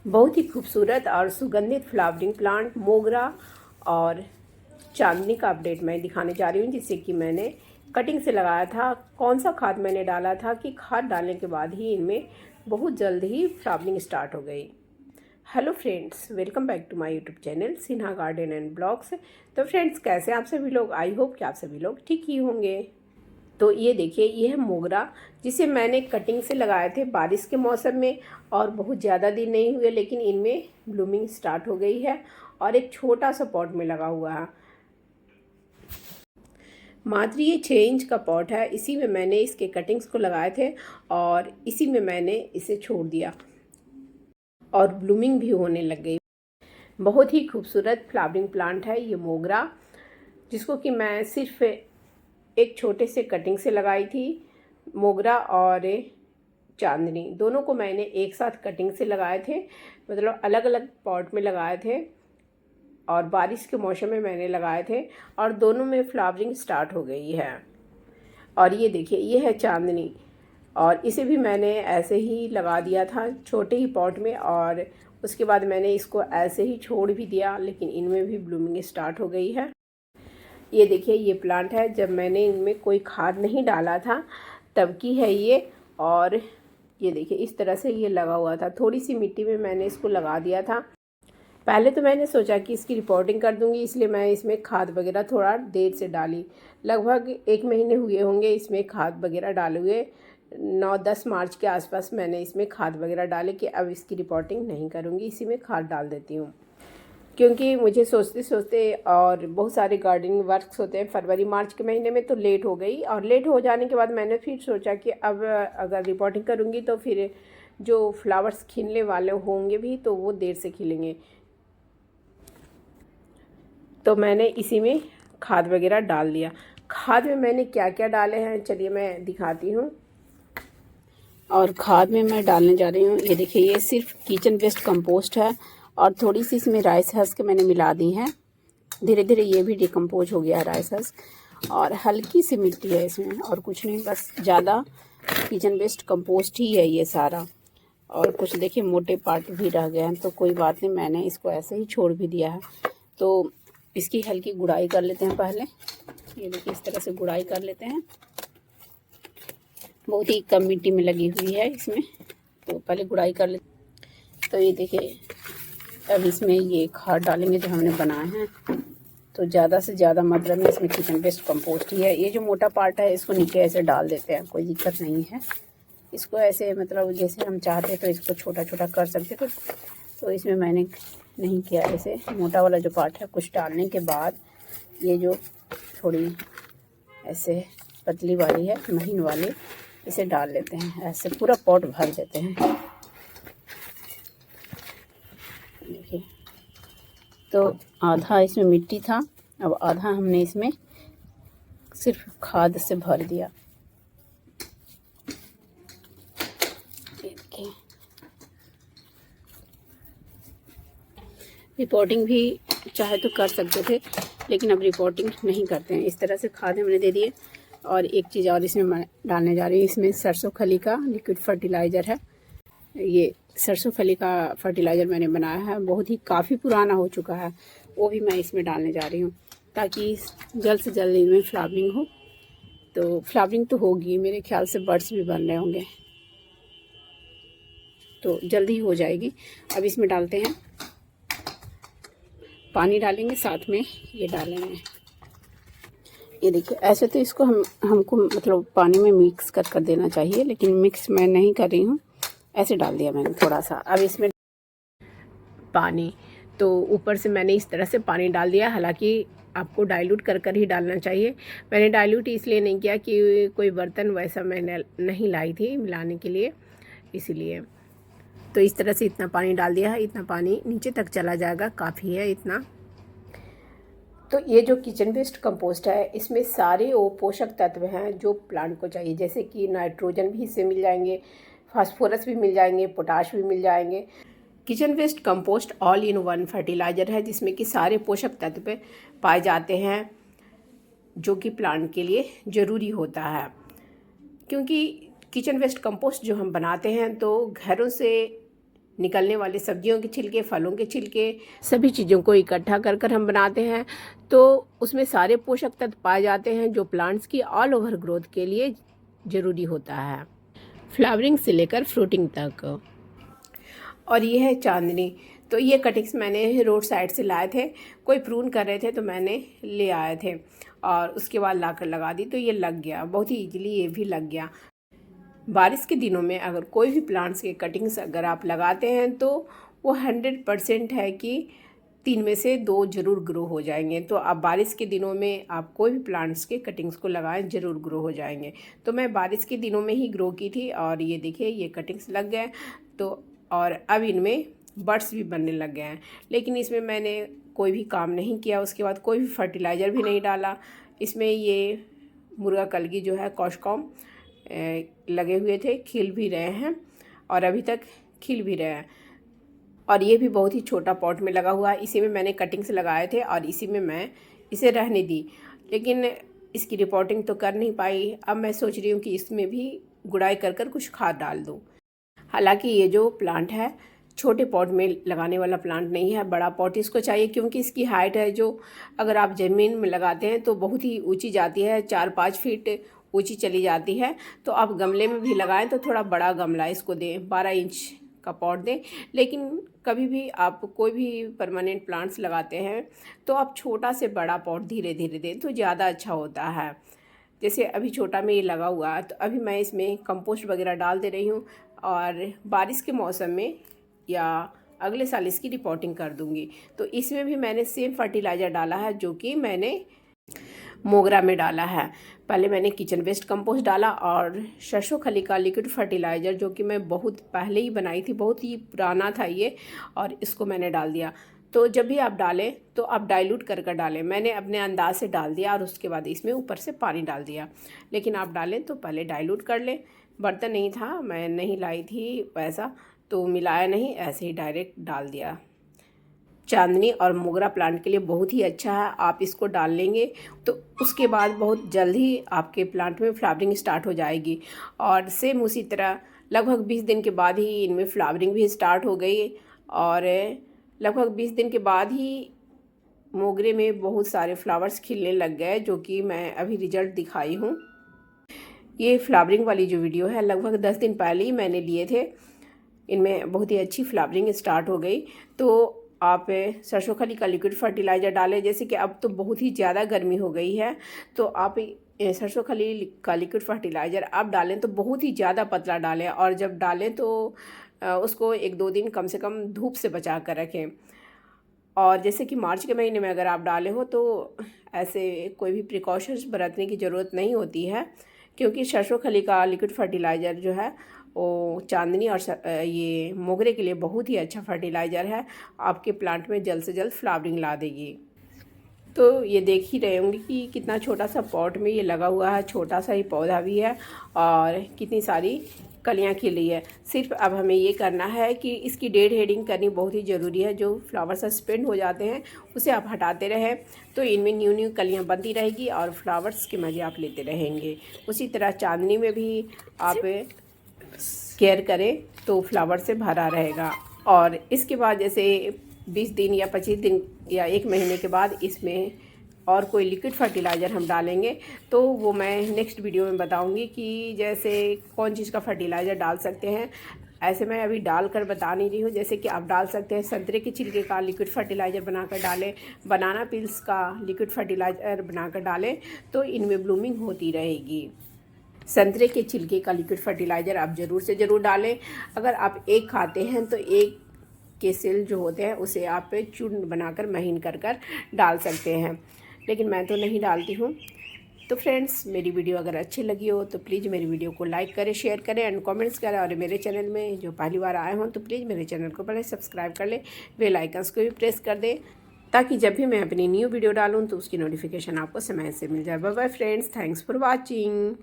बहुत ही खूबसूरत और सुगंधित फ्लावरिंग प्लांट मोगरा और चांदनी का अपडेट मैं दिखाने जा रही हूँ, जिससे कि मैंने कटिंग से लगाया था। कौन सा खाद मैंने डाला था कि खाद डालने के बाद ही इनमें बहुत जल्द ही फ्लावरिंग स्टार्ट हो गई। Hello friends, welcome back to my YouTube channel Sinha garden and blogs. तो फ्रेंड्स, कैसे आप सभी लोग? आई होप कि आप सभी लोग ठीक ही होंगे। तो ये देखिए, ये है मोगरा, जिसे मैंने कटिंग से लगाए थे बारिश के मौसम में, और बहुत ज़्यादा दिन नहीं हुए लेकिन इनमें ब्लूमिंग स्टार्ट हो गई है और एक छोटा सा पॉट में लगा हुआ है। मात्र ये 6 इंच का पॉट है, इसी में मैंने इसके कटिंग्स को लगाए थे और इसी में मैंने इसे छोड़ दिया और ब्लूमिंग भी होने लग गई। बहुत ही खूबसूरत फ्लावरिंग प्लांट है ये मोगरा, जिसको कि मैं सिर्फ एक छोटे से कटिंग से लगाई थी। मोगरा और चांदनी दोनों को मैंने एक साथ कटिंग से लगाए थे, मतलब अलग अलग पॉट में लगाए थे और बारिश के मौसम में मैंने लगाए थे और दोनों में फ्लावरिंग स्टार्ट हो गई है। और ये देखिए, ये है चांदनी और इसे भी मैंने ऐसे ही लगा दिया था छोटे ही पॉट में, और उसके बाद मैंने इसको ऐसे ही छोड़ भी दिया, लेकिन इनमें भी ब्लूमिंग स्टार्ट हो गई है। ये देखिए, ये प्लांट है जब मैंने इनमें कोई खाद नहीं डाला था तब की है ये। और ये देखिए, इस तरह से ये लगा हुआ था। थोड़ी सी मिट्टी में मैंने इसको लगा दिया था। पहले तो मैंने सोचा कि इसकी रिपोर्टिंग कर दूंगी, इसलिए मैं इसमें खाद वगैरह थोड़ा देर से डाली। लगभग 1 महीने हुए होंगे इसमें खाद वगैरह डाले हुए। 9-10 मार्च के आसपास मैंने इसमें खाद वगैरह डाले कि अब इसकी रिपोर्टिंग नहीं करूँगी, इसी में खाद डाल देती हूँ। क्योंकि मुझे सोचते सोचते और बहुत सारे गार्डनिंग वर्क्स होते हैं फरवरी मार्च के महीने में, तो लेट हो गई। और लेट हो जाने के बाद मैंने फिर सोचा कि अब अगर रिपोर्टिंग करूँगी तो फिर जो फ्लावर्स खिलने वाले होंगे भी तो वो देर से खिलेंगे। तो मैंने इसी में खाद वगैरह डाल दिया। खाद में मैंने क्या क्या डाले हैं चलिए मैं दिखाती हूँ। और खाद में मैं डालने जा रही हूँ, ये देखिए, ये सिर्फ किचन वेस्ट कंपोस्ट है और थोड़ी सी इसमें राइस हस्क मैंने मिला दी है। धीरे धीरे ये भी डिकम्पोज हो गया है राइस हस्क, और हल्की सी मिट्टी है इसमें और कुछ नहीं, बस ज़्यादा किचन वेस्ट कंपोस्ट ही है ये सारा। और कुछ देखिए मोटे पार्ट भी रह गए हैं, तो कोई बात नहीं, मैंने इसको ऐसे ही छोड़ भी दिया है। तो इसकी हल्की गुड़ाई कर लेते हैं पहले। ये देखिए, इस तरह से गुड़ाई कर लेते हैं। बहुत ही कम मिट्टी में लगी हुई है इसमें, तो पहले गुड़ाई कर लेते। तो ये देखिए, अब इसमें ये खाद डालेंगे जो हमने बनाए हैं, तो ज़्यादा से ज़्यादा मात्रा में इसमें किचन वेस्ट कंपोस्ट ही है। ये जो मोटा पार्ट है इसको नीचे ऐसे डाल देते हैं, कोई दिक्कत नहीं है। इसको ऐसे मतलब जैसे हम चाहते तो इसको छोटा छोटा कर सकते थे, तो इसमें मैंने नहीं किया। ऐसे मोटा वाला जो पार्ट है कुछ डालने के बाद ये जो थोड़ी ऐसे पतली वाली है, महीन वाली, इसे डाल लेते हैं। ऐसे पूरा पॉट भर देते हैं। देखिए, तो आधा इसमें मिट्टी था, अब आधा हमने इसमें सिर्फ खाद से भर दिया। देखिए, रिपोर्टिंग भी चाहे तो कर सकते थे, लेकिन अब रिपोर्टिंग नहीं करते हैं। इस तरह से खाद हमने दे दिए। और एक चीज़ और इसमें मैं डालने जा रही हूँ, इसमें सरसों खली का लिक्विड फर्टिलाइज़र है। ये सरसों खली का फर्टिलाइज़र मैंने बनाया है, बहुत ही काफ़ी पुराना हो चुका है, वो भी मैं इसमें डालने जा रही हूँ ताकि जल्द से जल्द इनमें फ्लावरिंग हो। तो फ्लावरिंग तो होगी, मेरे ख्याल से बर्ड्स भी बन रहे होंगे, तो जल्दी हो जाएगी। अब इसमें डालते हैं, पानी डालेंगे, साथ में ये डालेंगे। ये देखिए, ऐसे तो इसको हमको मतलब पानी में मिक्स कर देना चाहिए, लेकिन मिक्स मैं नहीं कर रही हूँ, ऐसे डाल दिया मैंने थोड़ा सा। अब इसमें पानी, तो ऊपर से मैंने इस तरह से पानी डाल दिया। हालांकि आपको डाइल्यूट कर कर ही डालना चाहिए। मैंने डाइल्यूट इसलिए नहीं किया कि कोई बर्तन वैसा मैंने नहीं लाई थी मिलाने के लिए, इसीलिए। तो इस तरह से इतना पानी डाल दिया है, इतना पानी नीचे तक चला जाएगा, काफ़ी है इतना। तो ये जो किचन वेस्ट कंपोस्ट है, इसमें सारे वो पोषक तत्व हैं जो प्लांट को चाहिए, जैसे कि नाइट्रोजन भी इससे मिल जाएंगे, फास्फोरस भी मिल जाएंगे, पोटाश भी मिल जाएंगे। Kitchen waste compost all in one fertiliser है, जिसमें कि सारे पोषक तत्व पाए जाते हैं जो कि प्लांट के लिए ज़रूरी होता है। क्योंकि किचन वेस्ट कंपोस्ट जो हम बनाते हैं तो घरों से निकलने वाले सब्जियों के छिलके, फलों के छिलके, सभी चीज़ों को इकट्ठा कर कर हम बनाते हैं तो उसमें सारे पोषक तत्व पाए जाते हैं जो प्लांट्स की ऑल ओवर ग्रोथ के लिए ज़रूरी होता है, फ्लावरिंग से लेकर फ्रूटिंग तक। और ये है चांदनी। तो ये कटिंग्स मैंने रोड साइड से लाए थे, कोई प्रून कर रहे थे तो मैंने ले आए थे और उसके बाद लाकर लगा दी तो ये लग गया, बहुत ही ईजिली ये भी लग गया। बारिश के दिनों में अगर कोई भी प्लांट्स के कटिंग्स अगर आप लगाते हैं तो वो 100% है कि 3 में से 2 ज़रूर ग्रो हो जाएंगे। तो आप बारिश के दिनों में आप कोई भी प्लांट्स के कटिंग्स को लगाएं, ज़रूर ग्रो हो जाएंगे। तो मैं बारिश के दिनों में ही ग्रो की थी और ये देखिए ये कटिंग्स लग गए। तो और अब इनमें बड्स भी बनने लग गए हैं, लेकिन इसमें मैंने कोई भी काम नहीं किया, उसके बाद कोई भी फर्टिलाइज़र भी नहीं डाला। इसमें ये मुर्गा कलगी जो है कॉस्कॉम लगे हुए थे, खिल भी रहे हैं और अभी तक खिल भी रहे हैं। और ये भी बहुत ही छोटा पॉट में लगा हुआ है, इसी में मैंने कटिंग्स लगाए थे और इसी में मैं इसे रहने दी, लेकिन इसकी रिपोर्टिंग तो कर नहीं पाई। अब मैं सोच रही हूँ कि इसमें भी गुड़ाई कर कर कुछ खाद डाल दूँ। हालांकि ये जो प्लांट है छोटे पॉट में लगाने वाला प्लांट नहीं है, बड़ा पॉट इसको चाहिए क्योंकि इसकी हाइट है जो अगर आप ज़मीन में लगाते हैं तो बहुत ही ऊंची जाती है, 4-5 फीट ऊंची चली जाती है। तो आप गमले में भी लगाएं तो थोड़ा बड़ा गमला इसको दें, 12 इंच का पॉट दें। लेकिन कभी भी आप कोई भी परमानेंट प्लांट्स लगाते हैं तो आप छोटा से बड़ा पॉट धीरे धीरे दें तो ज़्यादा अच्छा होता है। जैसे अभी छोटा में ये लगा हुआ है तो अभी मैं इसमें कंपोस्ट वगैरह डाल दे रही हूँ और बारिश के मौसम में या अगले साल इसकी रिपोर्टिंग कर दूँगी। तो इसमें भी मैंने सेम फर्टिलाइज़र डाला है जो कि मैंने मोगरा में डाला है। पहले मैंने किचन वेस्ट कंपोस्ट डाला और सरसों खली का लिक्विड फर्टिलाइज़र जो कि मैं बहुत पहले ही बनाई थी, बहुत ही पुराना था ये, और इसको मैंने डाल दिया। तो जब भी आप डालें तो आप डाइल्यूट कर कर डालें। मैंने अपने अंदाज से डाल दिया और उसके बाद इसमें ऊपर से पानी डाल दिया, लेकिन आप डालें तो पहले डाइल्यूट कर लें। बर्तन नहीं था, मैं नहीं लाई थी वैसा, तो मिलाया नहीं, ऐसे ही डायरेक्ट डाल दिया। चांदनी और मोगरा प्लांट के लिए बहुत ही अच्छा है, आप इसको डाल लेंगे तो उसके बाद बहुत जल्द ही आपके प्लांट में फ्लावरिंग स्टार्ट हो जाएगी। और सेम उसी तरह लगभग 20 दिन के बाद ही इनमें फ्लावरिंग भी स्टार्ट हो गई और लगभग 20 दिन के बाद ही मोगरे में बहुत सारे फ्लावर्स खिलने लग गए, जो कि मैं अभी रिजल्ट दिखाई हूँ। ये फ्लावरिंग वाली जो वीडियो है लगभग 10 दिन पहले ही मैंने लिए थे, इनमें बहुत ही अच्छी फ्लावरिंग स्टार्ट हो गई। तो आप सरसों खली का लिक्विड फर्टिलाइज़र डालें। जैसे कि अब तो बहुत ही ज़्यादा गर्मी हो गई है तो आप सरसों खली का लिक्विड फर्टिलाइज़र आप डालें तो बहुत ही ज़्यादा पतला डालें, और जब डालें तो उसको 1-2 दिन कम से कम धूप से बचा कर रखें। और जैसे कि मार्च के महीने में अगर आप डाले हो तो ऐसे कोई भी प्रिकॉशंस बरतने की ज़रूरत नहीं होती है, क्योंकि सरसों खली का लिक्विड फर्टिलाइज़र जो है वो चांदनी और ये मोगरे के लिए बहुत ही अच्छा फर्टिलाइज़र है, आपके प्लांट में जल्द से जल्द फ्लावरिंग ला देगी। तो ये देख ही रहे होंगे कि कितना छोटा सा पॉट में ये लगा हुआ है, छोटा सा ही पौधा भी है और कितनी सारी कलियां खिली है। सिर्फ अब हमें ये करना है कि इसकी डेड हेडिंग करनी बहुत ही ज़रूरी है। जो फ्लावर सस्पेंड हो जाते हैं उसे आप हटाते रहें तो इनमें न्यू न्यू कलियां बनती रहेगी और फ्लावर्स के मज़े आप लेते रहेंगे। उसी तरह चांदनी में भी आप केयर करें तो फ्लावर से भरा रहेगा। और इसके बाद जैसे 20 दिन या 25 दिन या 1 महीने के बाद इसमें और कोई लिक्विड फर्टिलाइज़र हम डालेंगे तो वो मैं नेक्स्ट वीडियो में बताऊंगी कि जैसे कौन चीज़ का फर्टिलाइज़र डाल सकते हैं। ऐसे मैं अभी डाल कर बता नहीं रही हूँ। जैसे कि आप डाल सकते हैं संतरे के छिलके का लिक्विड फर्टिलाइज़र बनाकर डालें, बनाना पील्स का लिक्विड फर्टिलाइज़र बनाकर डालें तो इनमें ब्लूमिंग होती रहेगी। संतरे के छिलके का लिक्विड फर्टिलाइज़र आप ज़रूर से ज़रूर डालें। अगर आप एक खाते हैं तो एक के सेल जो होते हैं उसे आप चूर्ण बनाकर महीन कर कर डाल सकते हैं, लेकिन मैं तो नहीं डालती हूँ। तो फ्रेंड्स, मेरी वीडियो अगर अच्छी लगी हो तो प्लीज़ मेरी वीडियो को लाइक करें, शेयर करें एंड कमेंट्स करें। और मेरे चैनल में जो पहली बार आए हों तो प्लीज़ मेरे चैनल को पहले सब्सक्राइब कर लें, बेल आइकन्स को भी प्रेस कर दें ताकि जब भी मैं अपनी न्यू वीडियो डालूँ तो उसकी नोटिफिकेशन आपको समय से मिल जाए। Bye bye friends, thanks for watching.